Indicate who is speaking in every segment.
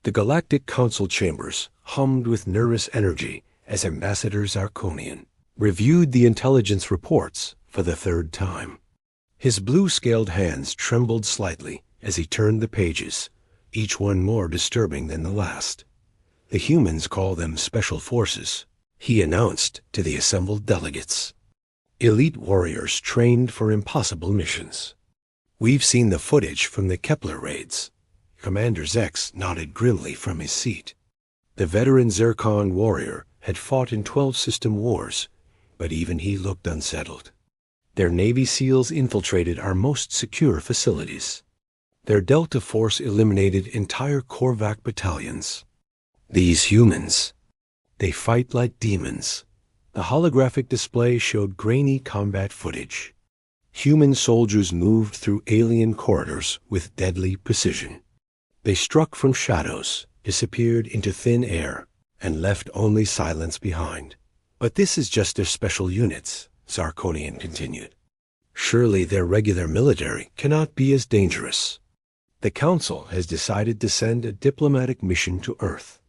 Speaker 1: The Galactic Council chambers hummed with nervous energy as Ambassador Zarkonian reviewed the intelligence reports for the third time. His blue-scaled hands trembled slightly as he turned the pages, each one more disturbing than the last. The humans call them special forces, he announced to the assembled delegates. Elite warriors trained for impossible missions. We've seen the footage from the Kepler raids. Commander Zex nodded grimly from his seat. The veteran Zircon warrior had fought in 12 system wars, but even he looked unsettled. Their Navy SEALs infiltrated our most secure facilities. Their Delta Force eliminated entire Korvac battalions. These humans, they fight like demons. The holographic display showed grainy combat footage. Human soldiers moved through alien corridors with deadly precision. They struck from shadows, disappeared into thin air, and left only silence behind. But this is just their special units, Zarkonian continued. Surely their regular military cannot be as dangerous. The Council has decided to send a diplomatic mission to Earth.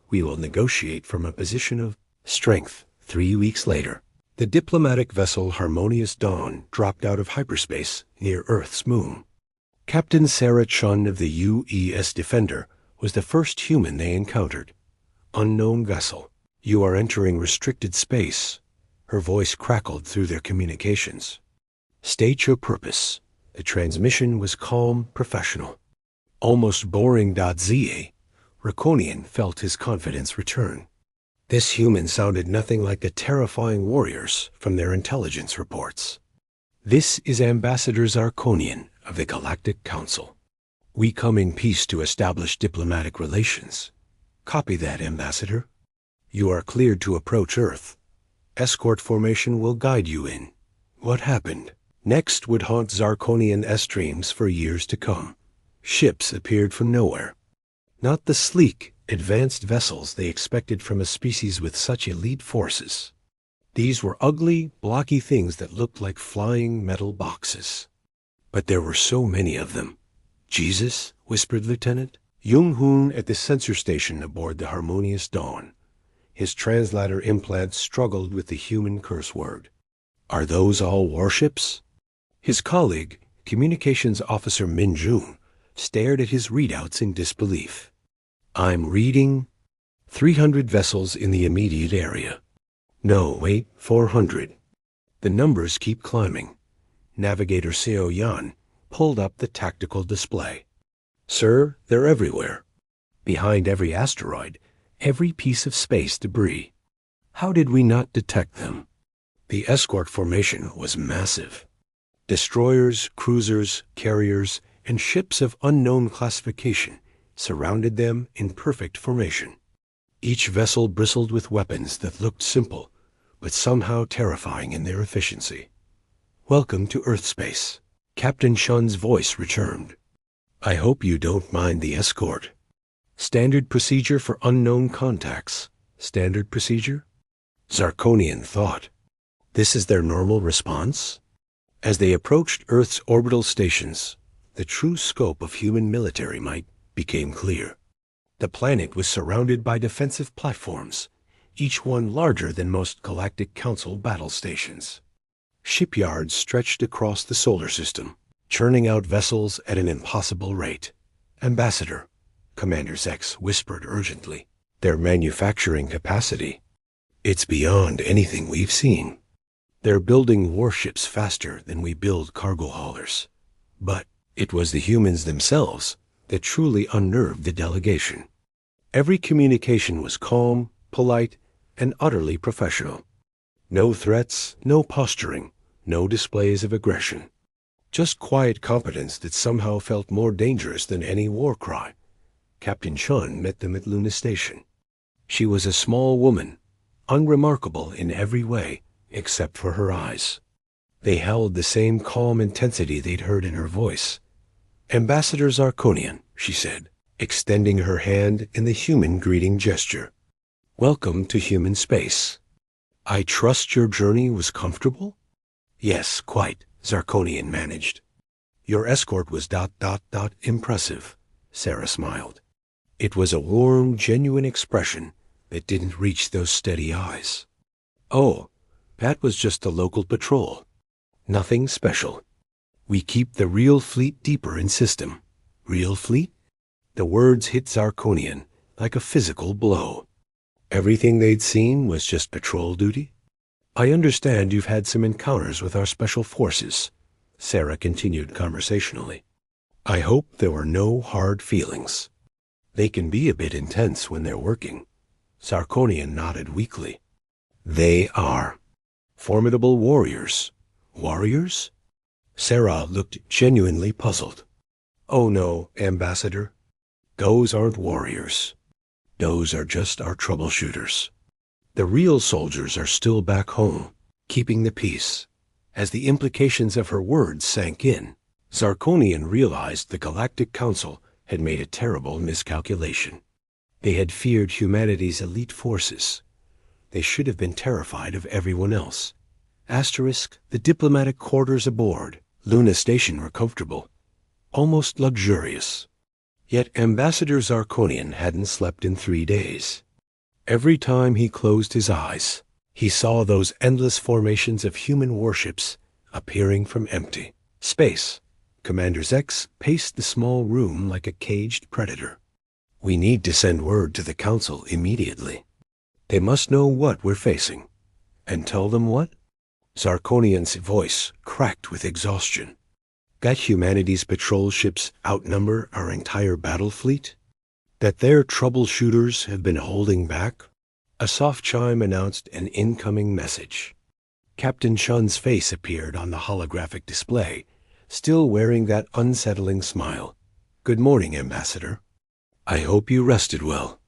Speaker 1: We will negotiate from a position of strength. 3 weeks later, the diplomatic vessel Harmonious Dawn dropped out of hyperspace near Earth's moon. Captain Sarah Chun of the UES Defender was the first human they encountered. Unknown vessel, you are entering restricted space. Her voice crackled through their communications. State your purpose. The transmission was calm, professional. Almost boring. Za. Raconian felt his confidence return. This human sounded nothing like the terrifying warriors from their intelligence reports. This is Ambassador Zarkonian of the Galactic Council. We come in peace to establish diplomatic relations. Copy that, Ambassador. You are cleared to approach Earth. Escort formation will guide you in. What happened next would haunt Zarkonian S-streams for years to come. Ships appeared from nowhere. Not the sleek, advanced vessels they expected from a species with such elite forces. These were ugly, blocky things that looked like flying metal boxes. But there were so many of them. Jesus, whispered Lieutenant Jung-hoon at the sensor station aboard the Harmonious Dawn. His translator implant struggled with the human curse word. Are those all warships? His colleague, Communications Officer Min Jun, stared at his readouts in disbelief. I'm reading 300 vessels in the immediate area. No, wait, 400. The numbers keep climbing. Navigator Seo Yan pulled up the tactical display. Sir, they're everywhere. Behind every asteroid, every piece of space debris. How did we not detect them? The escort formation was massive. Destroyers, cruisers, carriers, and ships of unknown classification surrounded them in perfect formation. Each vessel bristled with weapons that looked simple, but somehow terrifying in their efficiency. Welcome to Earth space. Captain Shun's voice returned. I hope you don't mind the escort. Standard procedure for unknown contacts. Standard procedure? Zarkonian thought. This is their normal response? As they approached Earth's orbital stations, the true scope of human military might became clear. The planet was surrounded by defensive platforms, each one larger than most Galactic Council battle stations. Shipyards stretched across the solar system, churning out vessels at an impossible rate. Ambassador, Commander Zex whispered urgently, their manufacturing capacity. It's beyond anything we've seen. They're building warships faster than we build cargo haulers. But it was the humans themselves that truly unnerved the delegation. Every communication was calm, polite, and utterly professional. No threats, no posturing, no displays of aggression. Just quiet competence that somehow felt more dangerous than any war cry. Captain Chun met them at Luna Station. She was a small woman, unremarkable in every way except for her eyes. They held the same calm intensity they'd heard in her voice. Ambassador Zarkonian, she said, extending her hand in the human greeting gesture. Welcome to human space. I trust your journey was comfortable? Yes, quite, Zarkonian managed. Your escort was ... impressive, Sarah smiled. It was a warm, genuine expression that didn't reach those steady eyes. "Oh, that was just a local patrol. Nothing special. We keep the real fleet deeper in system." Real fleet? The words hit Zarkonian like a physical blow. Everything they'd seen was just patrol duty? "I understand you've had some encounters with our special forces," Sarah continued conversationally. "I hope there were no hard feelings." "They can be a bit intense when they're working." Zarkonian nodded weakly. "They are. Formidable warriors." "Warriors?" Sarah looked genuinely puzzled. "Oh no, Ambassador. Those aren't warriors. Those are just our troubleshooters. The real soldiers are still back home, keeping the peace." As the implications of her words sank in, Zarkonian realized the Galactic Council had made a terrible miscalculation. They had feared humanity's elite forces. They should have been terrified of everyone else. The diplomatic quarters aboard Luna Station were comfortable, almost luxurious. Yet Ambassador Zarkonian hadn't slept in 3 days. Every time he closed his eyes, he saw those endless formations of human warships appearing from empty space. Commander Zex paced the small room like a caged predator. "We need to send word to the Council immediately. They must know what we're facing." "And tell them what?" Zarkonian's voice cracked with exhaustion. "That humanity's patrol ships outnumber our entire battle fleet? That their troubleshooters have been holding back?" A soft chime announced an incoming message. Captain Shun's face appeared on the holographic display, still wearing that unsettling smile. "Good morning, Ambassador. I hope you rested well.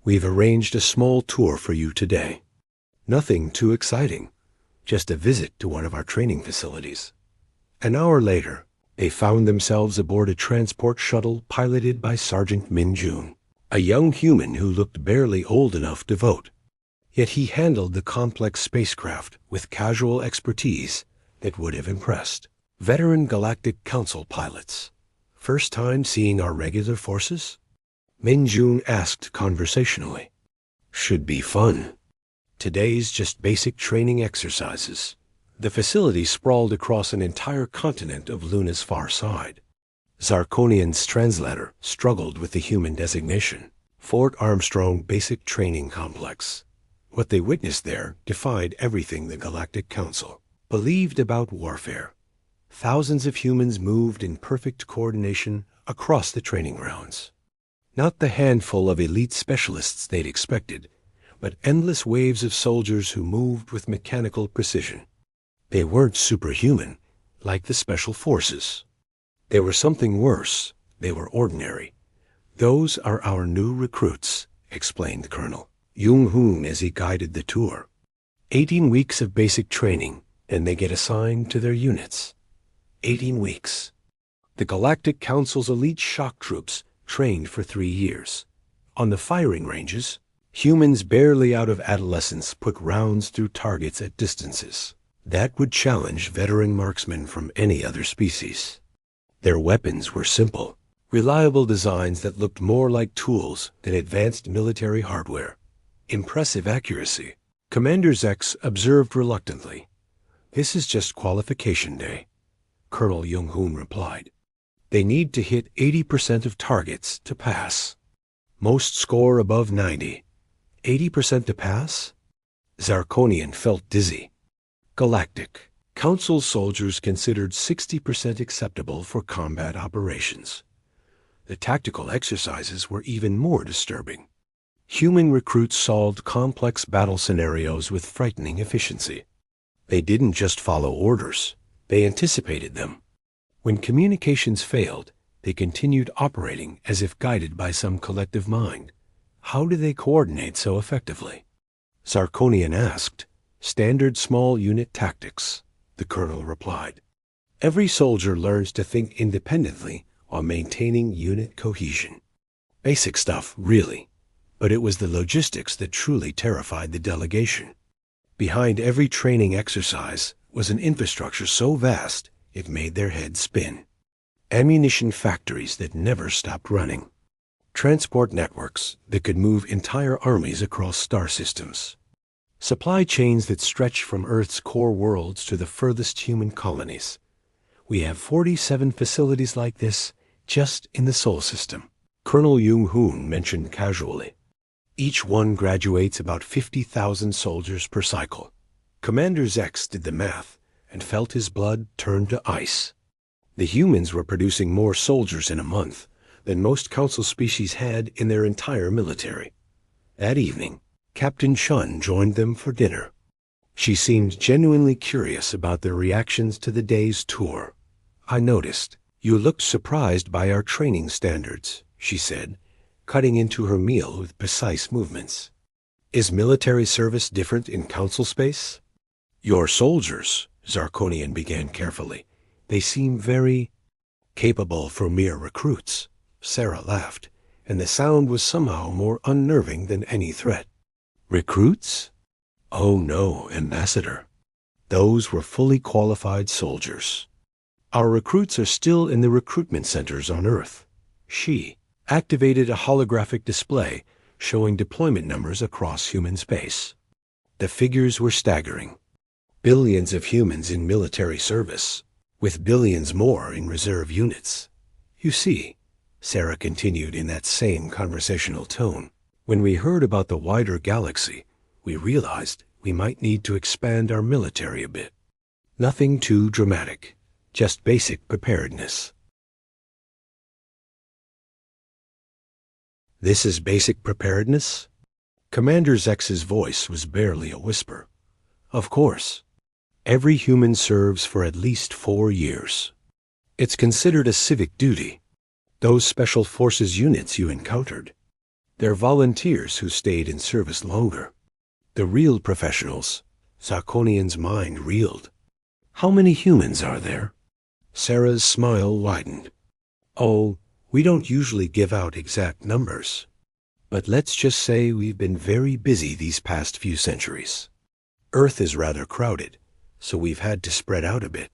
Speaker 1: We've arranged a small tour for you today. Nothing too exciting, just a visit to one of our training facilities." An hour later, they found themselves aboard a transport shuttle piloted by Sergeant Min-Jun, a young human who looked barely old enough to vote. Yet he handled the complex spacecraft with casual expertise that would have impressed veteran Galactic Council pilots. "First time seeing our regular forces?" Min-Jun asked conversationally. "Should be fun. Today's just basic training exercises." The facility sprawled across an entire continent of Luna's far side. Zarkonian's translator struggled with the human designation. Fort Armstrong Basic Training Complex. What they witnessed there defied everything the Galactic Council believed about warfare. Thousands of humans moved in perfect coordination across the training grounds. Not the handful of elite specialists they'd expected, but endless waves of soldiers who moved with mechanical precision. They weren't superhuman, like the special forces. They were something worse. They were ordinary. "Those are our new recruits," explained the Colonel Jung-hoon as he guided the tour. 18 weeks of basic training, and they get assigned to their units. 18 weeks. The Galactic Council's elite shock troops trained for 3 years. On the firing ranges, humans barely out of adolescence put rounds through targets at distances that would challenge veteran marksmen from any other species. Their weapons were simple, reliable designs that looked more like tools than advanced military hardware. Impressive accuracy. Commander Zex observed reluctantly. "This is just qualification day," Colonel Jung-hoon replied. "They need to hit 80% of targets to pass. Most score above 90. 80% to pass?" Zarkonian felt dizzy. Galactic Council soldiers considered 60% acceptable for combat operations. The tactical exercises were even more disturbing. Human recruits solved complex battle scenarios with frightening efficiency. They didn't just follow orders, they anticipated them. When communications failed, they continued operating as if guided by some collective mind. How do they coordinate so effectively? Zarkonian asked. "Standard small unit tactics," the colonel replied. "Every soldier learns to think independently while maintaining unit cohesion." Basic stuff, really. But it was the logistics that truly terrified the delegation. Behind every training exercise was an infrastructure so vast it made their heads spin. Ammunition factories that never stopped running. transport networks that could move entire armies across star systems, supply chains that stretch from Earth's core worlds to the furthest human colonies. We have 47 facilities like this just in the Sol system, Colonel Jung-hoon mentioned casually. Each one graduates about 50,000 soldiers per cycle. Commander Zex did the math and felt his blood turn to ice. The humans were producing more soldiers in a month than most council species had in their entire military. That evening, Captain Shun joined them for dinner. She seemed genuinely curious about their reactions to the day's tour. "I noticed you looked surprised by our training standards," she said, cutting into her meal with precise movements. "Is military service different in council space?" "Your soldiers," Zarkonian began carefully. "They seem very capable for mere recruits." Sarah laughed, and the sound was somehow more unnerving than any threat. "Recruits? Oh no, Ambassador. Those were fully qualified soldiers. Our recruits are still in the recruitment centers on Earth." She activated a holographic display showing deployment numbers across human space. The figures were staggering. Billions of humans in military service, with billions more in reserve units. "You see," Sarah continued in that same conversational tone, "when we heard about the wider galaxy, we realized we might need to expand our military a bit. Nothing too dramatic, just basic preparedness." "This is basic preparedness?" Commander Zex's voice was barely a whisper. "Of course. Every human serves for at least 4 years. It's considered a civic duty. Those special forces units you encountered, they're volunteers who stayed in service longer. The real professionals." Zarkonian's mind reeled. "How many humans are there?" Sarah's smile widened. "Oh, we don't usually give out exact numbers. But let's just say we've been very busy these past few centuries. Earth is rather crowded, so we've had to spread out a bit."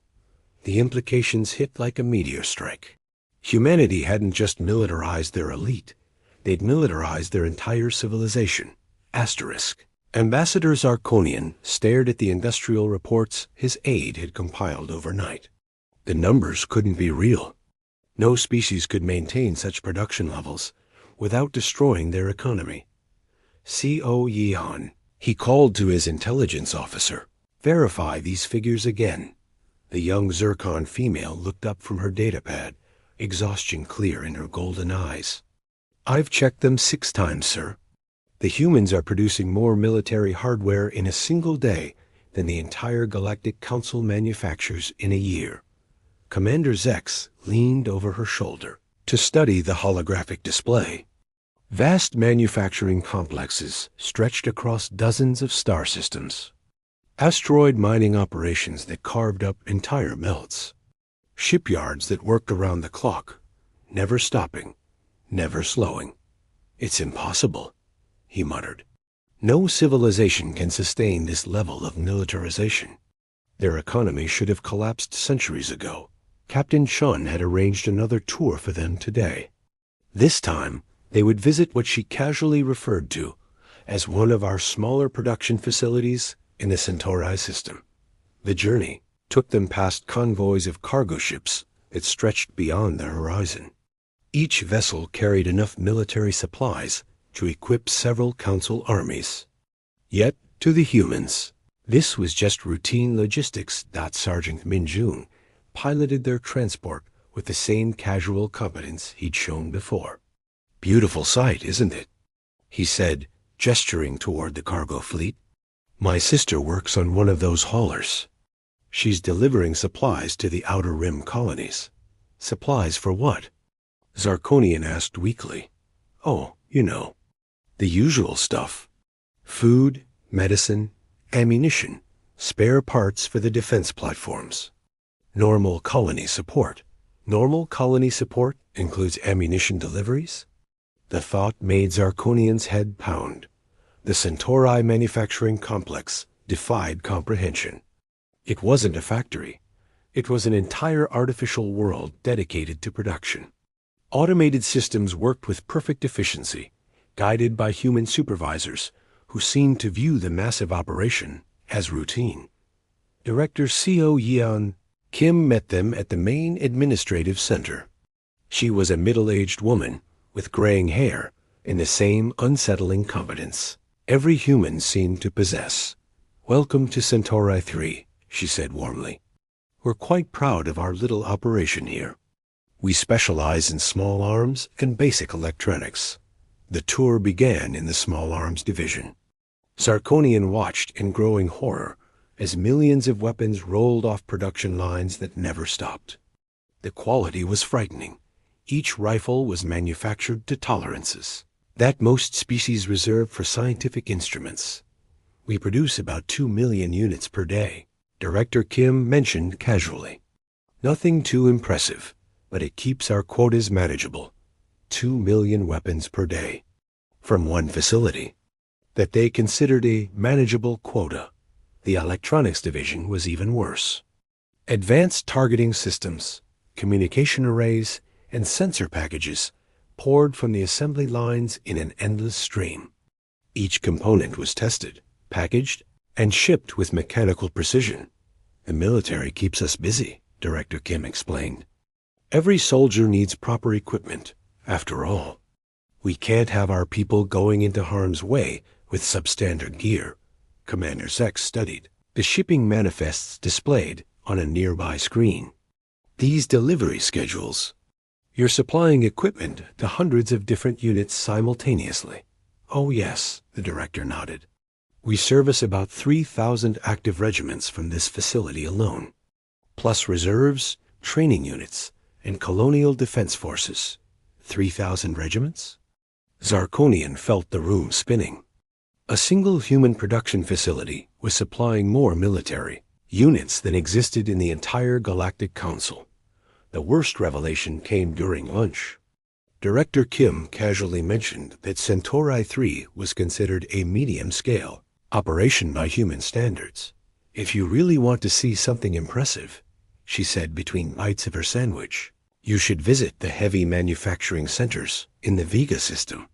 Speaker 1: The implications hit like a meteor strike. Humanity hadn't just militarized their elite, they'd militarized their entire civilization. Asterisk. Ambassador Zarkonian stared at the industrial reports his aide had compiled overnight. The numbers couldn't be real. No species could maintain such production levels without destroying their economy. "Co. Yehan," he called to his intelligence officer, "verify these figures again." The young Zircon female looked up from her datapad, exhaustion clear in her golden eyes. "I've checked them 6 times, sir. The humans are producing more military hardware in a single day than the entire Galactic Council manufactures in a year." Commander Zex leaned over her shoulder to study the holographic display. Vast manufacturing complexes stretched across dozens of star systems. Asteroid mining operations that carved up entire belts. Shipyards that worked around the clock, never stopping, never slowing. "It's impossible," he muttered. "No civilization can sustain this level of militarization. Their economy should have collapsed centuries ago." Captain Shun had arranged another tour for them today. This time, they would visit what she casually referred to as one of our smaller production facilities in the Centauri system. The journey took them past convoys of cargo ships that stretched beyond the horizon. Each vessel carried enough military supplies to equip several council armies. Yet, to the humans, this was just routine logistics. Sergeant Minjun piloted their transport with the same casual competence he'd shown before. "Beautiful sight, isn't it?" he said, gesturing toward the cargo fleet. "My sister works on one of those haulers. She's delivering supplies to the Outer Rim colonies." "Supplies for what?" Zarkonian asked weakly. "Oh, you know, the usual stuff. Food, medicine, ammunition, spare parts for the defense platforms. Normal colony support." "Normal colony support includes ammunition deliveries?" The thought made Zarkonian's head pound. The Centauri manufacturing complex defied comprehension. It wasn't a factory. It was an entire artificial world dedicated to production. Automated systems worked with perfect efficiency, guided by human supervisors who seemed to view the massive operation as routine. Director Seo Yeon Kim met them at the main administrative center. She was a middle-aged woman with graying hair and the same unsettling competence every human seemed to possess. "Welcome to Centauri 3, she said warmly. "We're quite proud of our little operation here. We specialize in small arms and basic electronics." The tour began in the small arms division. Zirconian watched in growing horror as millions of weapons rolled off production lines that never stopped. The quality was frightening. Each rifle was manufactured to tolerances that most species reserve for scientific instruments. "We produce about 2 million units per day," Director Kim mentioned casually. "Nothing too impressive, but it keeps our quotas manageable. 2 million weapons per day from one facility." That they considered a manageable quota. The electronics division was even worse. Advanced targeting systems, communication arrays, and sensor packages poured from the assembly lines in an endless stream. Each component was tested, packaged, and shipped with mechanical precision. "The military keeps us busy," Director Kim explained. "Every soldier needs proper equipment, after all. We can't have our people going into harm's way with substandard gear." Commander Zex studied the shipping manifests displayed on a nearby screen. "These delivery schedules. You're supplying equipment to hundreds of different units simultaneously." "Oh yes," the director nodded. "We service about 3,000 active regiments from this facility alone, plus reserves, training units, and colonial defense forces." 3,000 regiments? Zirconian felt the room spinning. A single human production facility was supplying more military units than existed in the entire Galactic Council. The worst revelation came during lunch. Director Kim casually mentioned that Centauri 3 was considered a medium-scale operation by human standards. "If you really want to see something impressive," she said between bites of her sandwich, "you should visit the heavy manufacturing centers in the Vega system.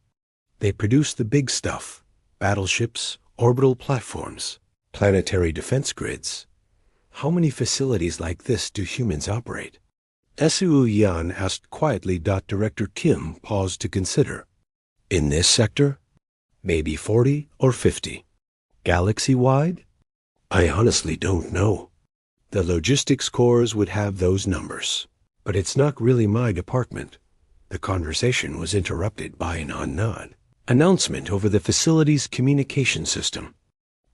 Speaker 1: They produce the big stuff: battleships, orbital platforms, planetary defense grids. How many facilities like this do humans operate?" Seo Yeon asked quietly. Director Kim paused to consider. "In this sector? Maybe 40 or 50. Galaxy-wide? I honestly don't know. The logistics cores would have those numbers. But it's not really my department." The conversation was interrupted by an odd announcement over the facility's communication system.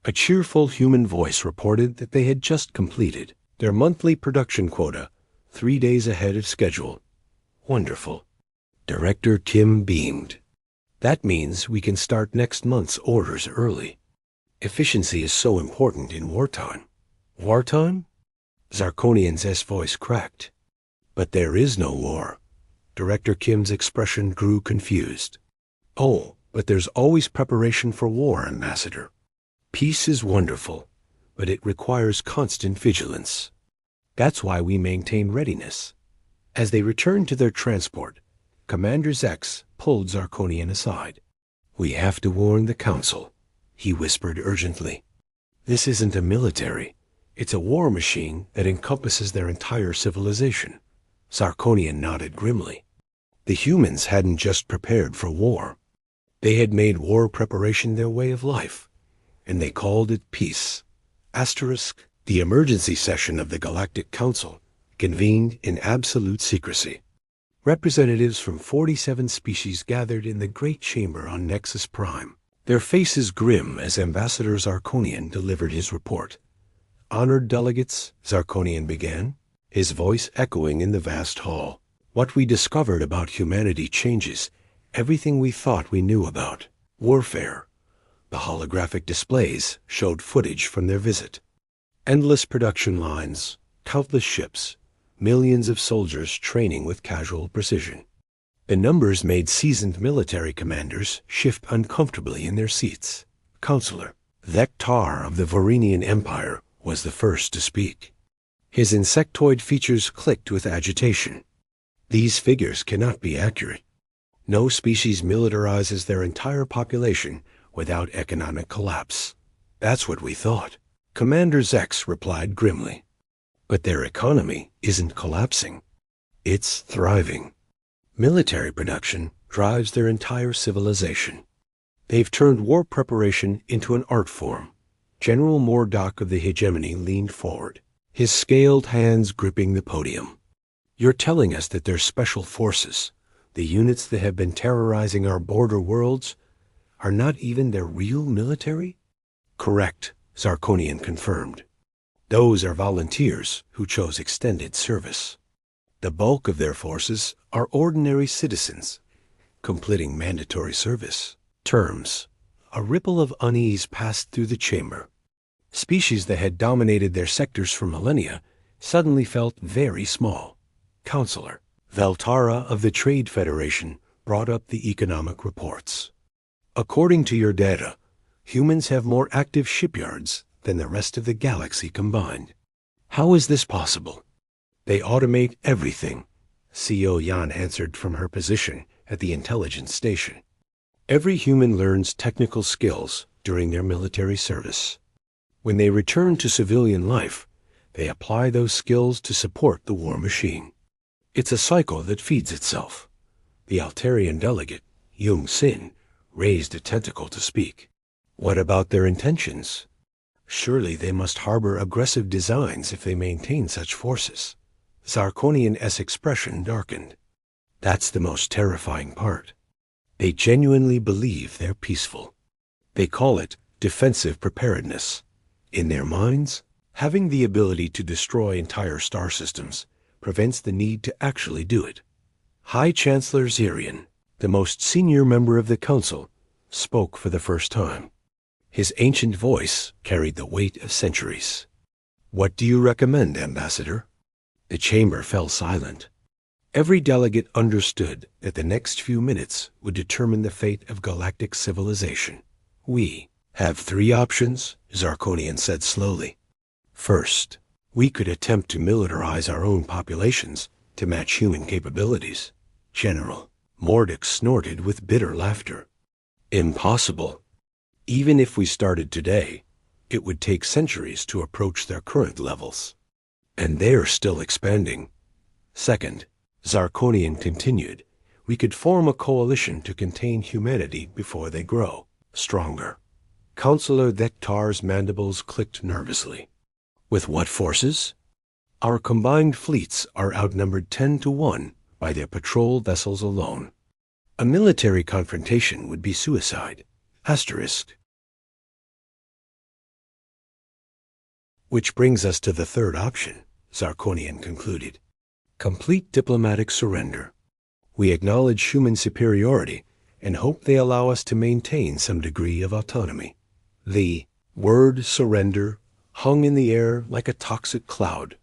Speaker 1: A cheerful human voice reported that they had just completed their monthly production quota, 3 days ahead of schedule. "Wonderful." Director Kim beamed. "That means we can start next month's orders early. Efficiency is so important in wartime." "Wartime?" Zirconian's voice cracked. "But there is no war." Director Kim's expression grew confused. "Oh, but there's always preparation for war, Ambassador. Peace is wonderful, but it requires constant vigilance. That's why we maintain readiness." As they returned to their transport, Commander Zex pulled Zirconian aside. "We have to warn the Council," he whispered urgently. "This isn't a military. It's a war machine that encompasses their entire civilization." Zirconian nodded grimly. The humans hadn't just prepared for war. They had made war preparation their way of life, and they called it peace. The emergency session of the Galactic Council convened in absolute secrecy. Representatives from 47 species gathered in the Great Chamber on Nexus Prime, their faces grim as Ambassador Zirconian delivered his report. "Honored delegates," Zirconian began, his voice echoing in the vast hall. "What we discovered about humanity changes everything we thought we knew about warfare." The holographic displays showed footage from their visit. Endless production lines, countless ships, millions of soldiers training with casual precision. The numbers made seasoned military commanders shift uncomfortably in their seats. Counselor Vectar of the Vorinian Empire was the first to speak. His insectoid features clicked with agitation. These figures cannot be accurate. No species militarizes their entire population without economic collapse. That's what we thought. Commander Zex replied grimly. But their economy isn't collapsing. It's thriving. Military production drives their entire civilization. They've turned war preparation into an art form. General Mordock of the hegemony leaned forward, his scaled hands gripping the podium. You're telling us that their special forces, the units that have been terrorizing our border worlds, are not even their real military? Correct, Zarkonian confirmed. Those are volunteers who chose extended service. The bulk of their forces are ordinary citizens, completing mandatory service terms. A ripple of unease passed through the chamber. Species that had dominated their sectors for millennia suddenly felt very small. Counselor Valtara of the Trade Federation brought up the economic reports. According to your data, humans have more active shipyards than the rest of the galaxy combined. How is this possible? They automate everything, CO Yan answered from her position at the intelligence station. Every human learns technical skills during their military service. When they return to civilian life, they apply those skills to support the war machine. It's a cycle that feeds itself. The Altarian delegate, Jung Sin, raised a tentacle to speak. What about their intentions? Surely they must harbor aggressive designs if they maintain such forces. Zarkonian-'s expression darkened. That's the most terrifying part. They genuinely believe they're peaceful. They call it defensive preparedness. In their minds, having the ability to destroy entire star systems prevents the need to actually do it. High Chancellor Zirian, the most senior member of the Council, spoke for the first time. His ancient voice carried the weight of centuries. What do you recommend, Ambassador? The chamber fell silent. Every delegate understood that the next few minutes would determine the fate of galactic civilization. We have 3 options, Zarkonian said slowly. First, we could attempt to militarize our own populations to match human capabilities. General Mordic snorted with bitter laughter. Impossible. Even if we started today, it would take centuries to approach their current levels. And they're still expanding. Second, Zarkonian continued, we could form a coalition to contain humanity before they grow stronger. Counselor Vectar's mandibles clicked nervously. With what forces? Our combined fleets are outnumbered 10-1 by their patrol vessels alone. A military confrontation would be suicide. Asterisk. Which brings us to the third option, Zarkonian concluded. Complete diplomatic surrender. We acknowledge human superiority and hope they allow us to maintain some degree of autonomy. The word surrender hung in the air like a toxic cloud.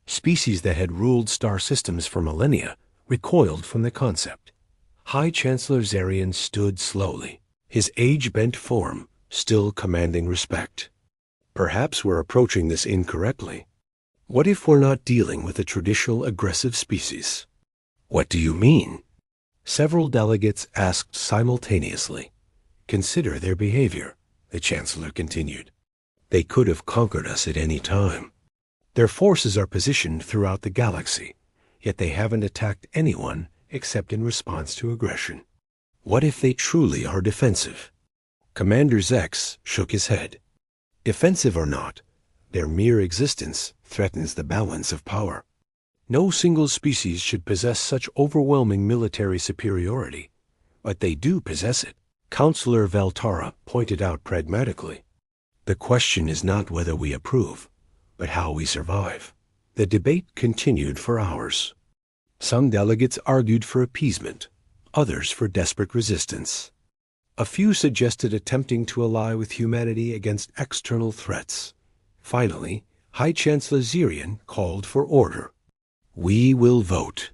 Speaker 1: Species that had ruled star systems for millennia recoiled from the concept. High Chancellor Zarian stood slowly, his age-bent form still commanding respect. Perhaps we're approaching this incorrectly. What if we're not dealing with a traditional aggressive species? What do you mean? Several delegates asked simultaneously. Consider their behavior, the Chancellor continued. They could have conquered us at any time. Their forces are positioned throughout the galaxy, yet they haven't attacked anyone except in response to aggression. What if they truly are defensive? Commander Zex shook his head. Defensive or not, their mere existence threatens the balance of power. No single species should possess such overwhelming military superiority, but they do possess it. Counselor Valtara pointed out pragmatically. The question is not whether we approve, but how we survive. The debate continued for hours. Some delegates argued for appeasement, others for desperate resistance. A few suggested attempting to ally with humanity against external threats. Finally, High Chancellor Zirian called for order. We will vote.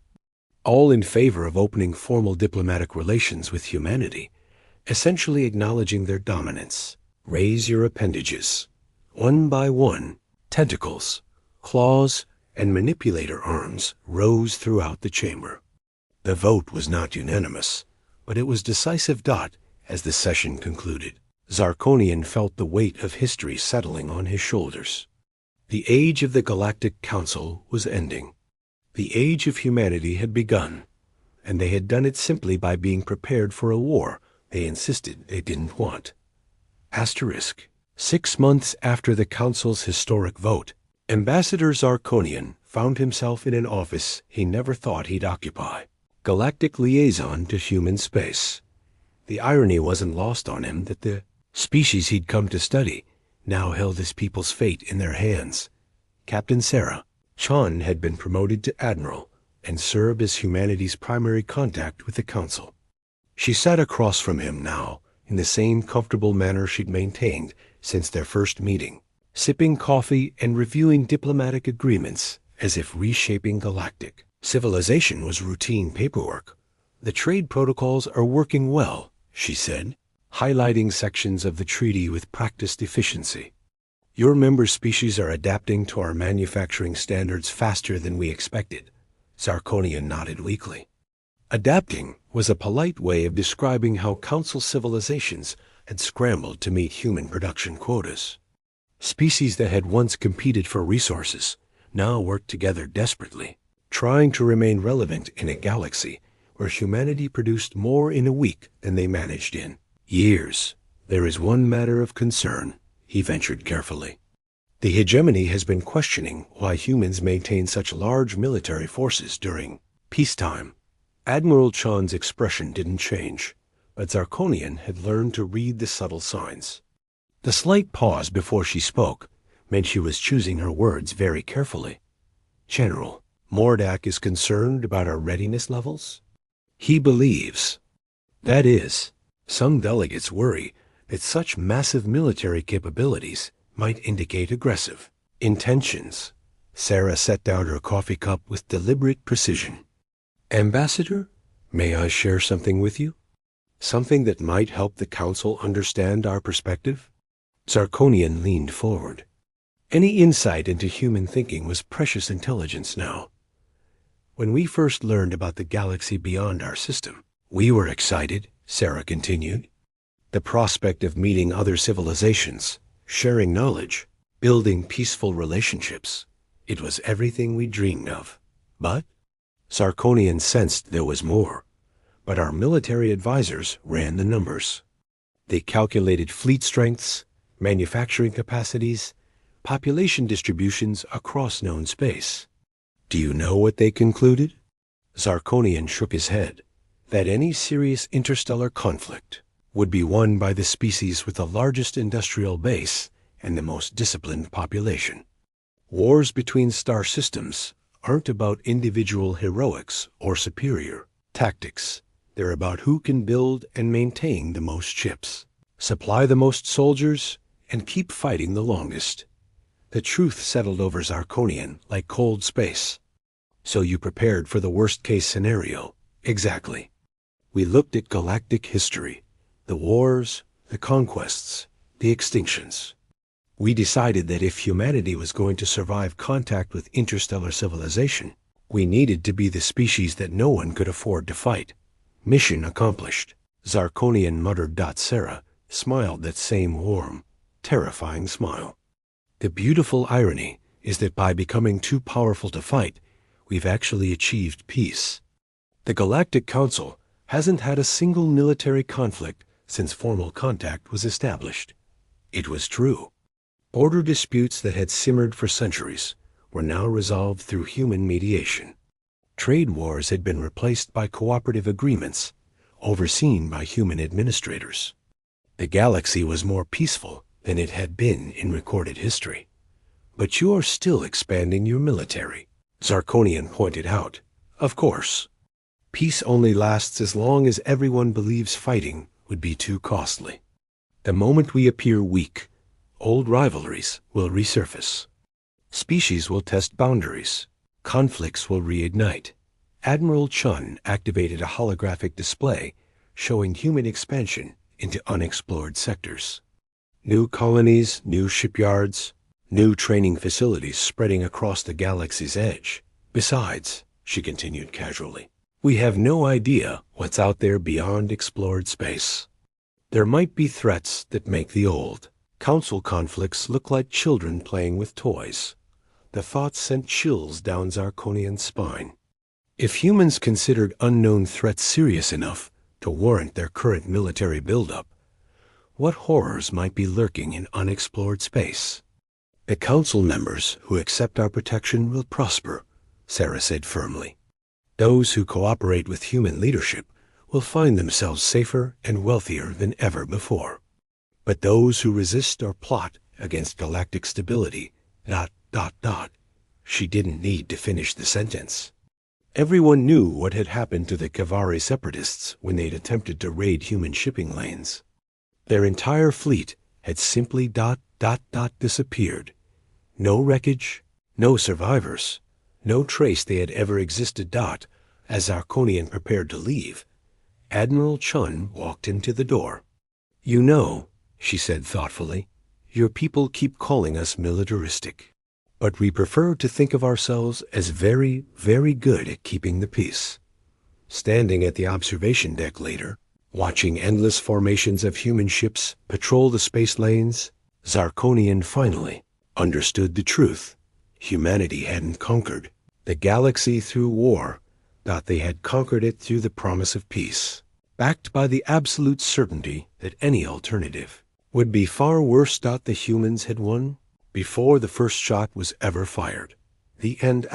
Speaker 1: All in favor of opening formal diplomatic relations with humanity, essentially acknowledging their dominance. Raise your appendages. One by one, tentacles, claws, and manipulator arms rose throughout the chamber. The vote was not unanimous, but it was decisive. As the session concluded, Zarkonian felt the weight of history settling on his shoulders. The age of the Galactic Council was ending. The age of humanity had begun, and they had done it simply by being prepared for a war they insisted they didn't want. Asterisk. 6 months after the Council's historic vote, Ambassador Zarkonian found himself in an office he never thought he'd occupy. Galactic Liaison to Human Space. The irony wasn't lost on him that the species he'd come to study now held his people's fate in their hands. Captain Sarah Chon had been promoted to Admiral and served as humanity's primary contact with the Council. She sat across from him now in the same comfortable manner she'd maintained since their first meeting, sipping coffee and reviewing diplomatic agreements as if reshaping galactic civilization was routine paperwork. "The trade protocols are working well," she said, highlighting sections of the treaty with practiced efficiency. "Your member species are adapting to our manufacturing standards faster than we expected." Zarkonian nodded weakly. Adapting was a polite way of describing how Council civilizations had scrambled to meet human production quotas. Species that had once competed for resources now worked together desperately, trying to remain relevant in a galaxy where humanity produced more in a week than they managed in years. "There is one matter of concern," he ventured carefully. "The hegemony has been questioning why humans maintain such large military forces during peacetime." Admiral Chon's expression didn't change, but Zarkonian had learned to read the subtle signs. The slight pause before she spoke meant she was choosing her words very carefully. "General, Mordak is concerned about our readiness levels. He believes. That is, some delegates worry that such massive military capabilities might indicate aggressive intentions." Sarah set down her coffee cup with deliberate precision. "Ambassador, may I share something with you? Something that might help the Council understand our perspective?" Zarkonian leaned forward. Any insight into human thinking was precious intelligence now. "When we first learned about the galaxy beyond our system, we were excited," Sarah continued. "The prospect of meeting other civilizations, sharing knowledge, building peaceful relationships. It was everything we dreamed of. But Zarkonian sensed there was more. But our military advisors ran the numbers. They calculated fleet strengths, manufacturing capacities, population distributions across known space. Do you know what they concluded?" Zarkonian shook his head. "That any serious interstellar conflict would be won by the species with the largest industrial base and the most disciplined population. Wars between star systems aren't about individual heroics or superior tactics. They're about who can build and maintain the most ships, supply the most soldiers, and keep fighting the longest." The truth settled over Zarkonian like cold space. "So you prepared for the worst-case scenario?" "Exactly. We looked at galactic history, the wars, the conquests, the extinctions. We decided that if humanity was going to survive contact with interstellar civilization, we needed to be the species that no one could afford to fight. Mission accomplished." Zarkonian muttered. Sarah smiled that same warm, terrifying smile. "The beautiful irony is that by becoming too powerful to fight, we've actually achieved peace. The Galactic Council hasn't had a single military conflict since formal contact was established." It was true. Border disputes that had simmered for centuries were now resolved through human mediation. Trade wars had been replaced by cooperative agreements, overseen by human administrators. The galaxy was more peaceful than it had been in recorded history. "But you are still expanding your military," Zarkonian pointed out. "Of course. Peace only lasts as long as everyone believes fighting would be too costly. The moment we appear weak, old rivalries will resurface. Species will test boundaries. Conflicts will reignite." Admiral Chun activated a holographic display showing human expansion into unexplored sectors. New colonies, new shipyards, new training facilities spreading across the galaxy's edge. "Besides," she continued casually, We have no idea what's out there beyond explored space. There might be threats that make the old council conflicts look like children playing with toys. The thought sent chills down Zarkonian's spine. If humans considered unknown threats serious enough to warrant their current military buildup, what horrors might be lurking in unexplored space? The council members who accept our protection will prosper, Sarah said firmly. Those who cooperate with human leadership will find themselves safer and wealthier than ever before. But those who resist or plot against galactic stability, ... She didn't need to finish the sentence. Everyone knew what had happened to the Kavari separatists when they'd attempted to raid human shipping lanes. Their entire fleet had simply ... disappeared. No wreckage, no survivors, no trace they had ever existed. As Zarkonian prepared to leave, Admiral Chun walked into the door. "You know," she said thoughtfully, "your people keep calling us militaristic. But we prefer to think of ourselves as very, very good at keeping the peace." Standing at the observation deck later, watching endless formations of human ships patrol the space lanes, Zarkonian finally understood the truth. Humanity hadn't conquered the galaxy through war. They had conquered it through the promise of peace, backed by the absolute certainty that any alternative would be far worse. The humans had won before the first shot was ever fired. The end.